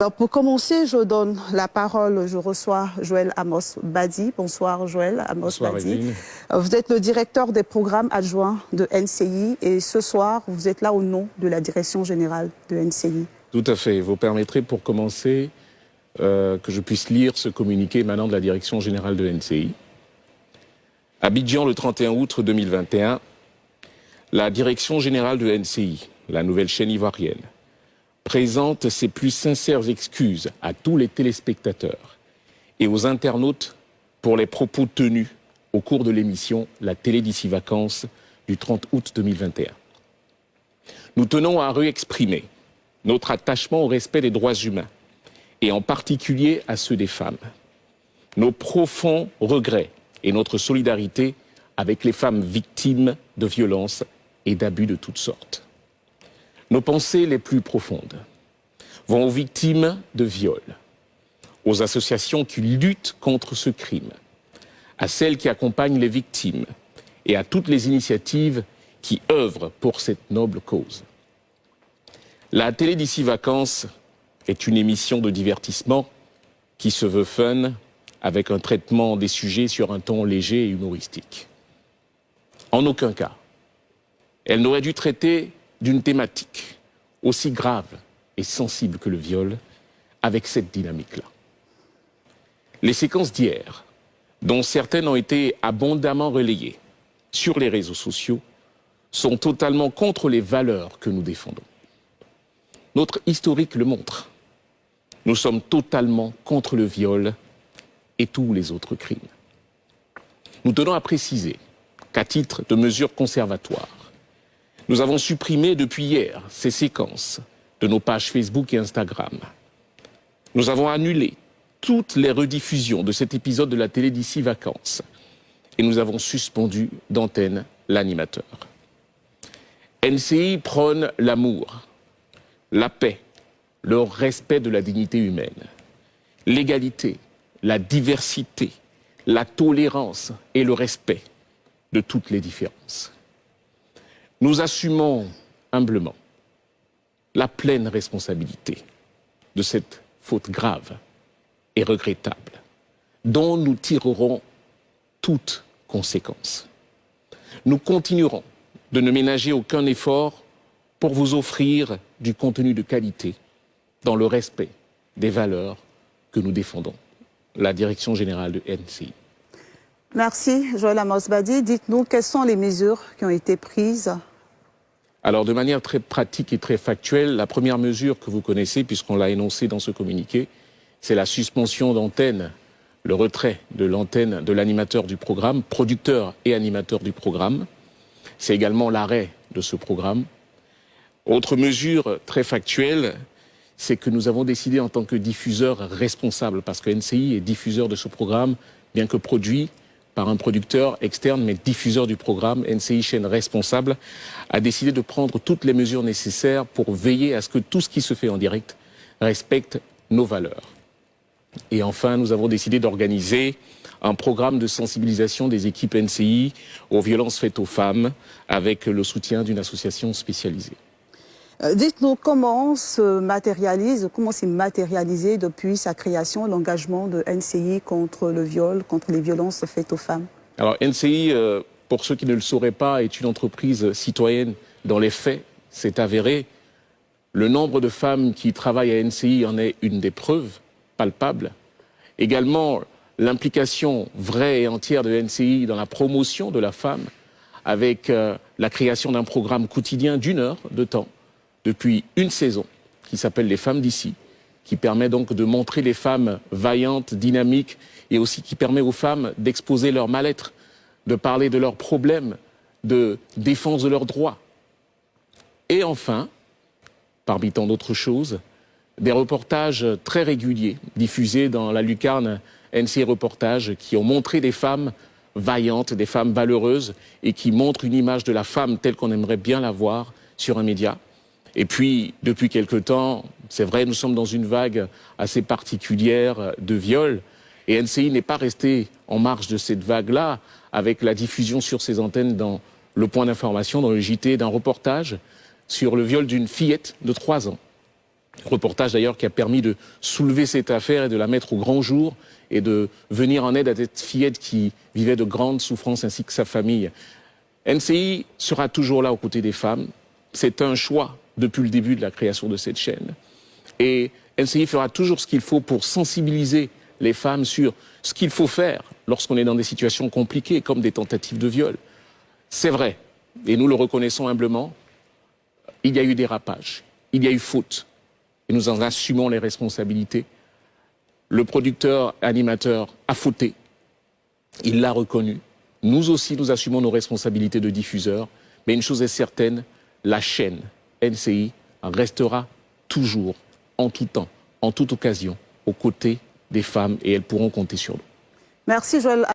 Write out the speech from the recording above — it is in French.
Alors pour commencer, je donne la parole, je reçois Joël Amos Badi. Bonsoir Joël Amos Bonsoir, Badi. Evelyne. Vous êtes le directeur des programmes adjoints de NCI et ce soir, vous êtes là au nom de la direction générale de NCI. Tout à fait. Vous permettrez pour commencer que je puisse lire ce communiqué émanant de la direction générale de NCI. Abidjan, le 31 août 2021, la direction générale de NCI, la nouvelle chaîne ivoirienne, présente ses plus sincères excuses à tous les téléspectateurs et aux internautes pour les propos tenus au cours de l'émission La télé d'ici vacances du 30 août 2021. Nous tenons à réexprimer notre attachement au respect des droits humains et en particulier à ceux des femmes, nos profonds regrets et notre solidarité avec les femmes victimes de violences et d'abus de toutes sortes. Nos pensées les plus profondes vont aux victimes de viols, aux associations qui luttent contre ce crime, à celles qui accompagnent les victimes et à toutes les initiatives qui œuvrent pour cette noble cause. La télé d'ici vacances est une émission de divertissement qui se veut fun, avec un traitement des sujets sur un ton léger et humoristique. En aucun cas, elle n'aurait dû traiter d'une thématique aussi grave et sensible que le viol avec cette dynamique-là. Les séquences d'hier, dont certaines ont été abondamment relayées sur les réseaux sociaux, sont totalement contre les valeurs que nous défendons. Notre historique le montre. Nous sommes totalement contre le viol et tous les autres crimes. Nous tenons à préciser qu'à titre de mesure conservatoire, nous avons supprimé depuis hier ces séquences de nos pages Facebook et Instagram. Nous avons annulé toutes les rediffusions de cet épisode de la télé d'ici vacances et nous avons suspendu d'antenne l'animateur. NCI prône l'amour, la paix, le respect de la dignité humaine, l'égalité, la diversité, la tolérance et le respect de toutes les différences. Nous assumons humblement la pleine responsabilité de cette faute grave et regrettable, dont nous tirerons toutes conséquences. Nous continuerons de ne ménager aucun effort pour vous offrir du contenu de qualité dans le respect des valeurs que nous défendons. La direction générale de NCI. Merci Joël Amos Badi. Dites-nous quelles sont les mesures qui ont été prises. Alors de manière très pratique et très factuelle, la première mesure que vous connaissez, puisqu'on l'a énoncée dans ce communiqué, c'est la suspension d'antenne, le retrait de l'antenne de l'animateur du programme, producteur et animateur du programme. C'est également l'arrêt de ce programme. Autre mesure très factuelle, c'est que nous avons décidé en tant que diffuseur responsable, parce que NCI est diffuseur de ce programme, bien que produit par un producteur externe, mais diffuseur du programme, NCI chaîne responsable, a décidé de prendre toutes les mesures nécessaires pour veiller à ce que tout ce qui se fait en direct respecte nos valeurs. Et enfin, nous avons décidé d'organiser un programme de sensibilisation des équipes NCI aux violences faites aux femmes, avec le soutien d'une association spécialisée. Dites-nous comment s'est matérialisé depuis sa création l'engagement de NCI contre le viol, contre les violences faites aux femmes. Alors NCI, pour ceux qui ne le sauraient pas, est une entreprise citoyenne. Dans les faits, c'est avéré. Le nombre de femmes qui travaillent à NCI en est une des preuves palpables. Également, l'implication vraie et entière de NCI dans la promotion de la femme, avec la création d'un programme quotidien d'1 heure de temps, depuis une saison, qui s'appelle Les Femmes d'ici, qui permet donc de montrer les femmes vaillantes, dynamiques, et aussi qui permet aux femmes d'exposer leur mal-être, de parler de leurs problèmes, de défense de leurs droits. Et enfin, parmi tant d'autres choses, des reportages très réguliers, diffusés dans la lucarne NCI Reportages, qui ont montré des femmes vaillantes, des femmes valeureuses, et qui montrent une image de la femme telle qu'on aimerait bien la voir sur un média. Et puis, depuis quelque temps, c'est vrai, nous sommes dans une vague assez particulière de viols. Et NCI n'est pas resté en marge de cette vague-là, avec la diffusion sur ses antennes dans le point d'information, dans le JT, d'un reportage sur le viol d'une fillette de 3 ans. Reportage d'ailleurs qui a permis de soulever cette affaire et de la mettre au grand jour et de venir en aide à cette fillette qui vivait de grandes souffrances ainsi que sa famille. NCI sera toujours là aux côtés des femmes. C'est un choix depuis le début de la création de cette chaîne. Et NCI fera toujours ce qu'il faut pour sensibiliser les femmes sur ce qu'il faut faire lorsqu'on est dans des situations compliquées comme des tentatives de viol. C'est vrai, et nous le reconnaissons humblement, il y a eu dérapage, il y a eu faute. Et nous en assumons les responsabilités. Le producteur animateur a fauté, il l'a reconnu. Nous aussi, nous assumons nos responsabilités de diffuseurs. Mais une chose est certaine, la chaîne NCI restera toujours, en tout temps, en toute occasion, aux côtés des femmes et elles pourront compter sur nous. Merci Joël.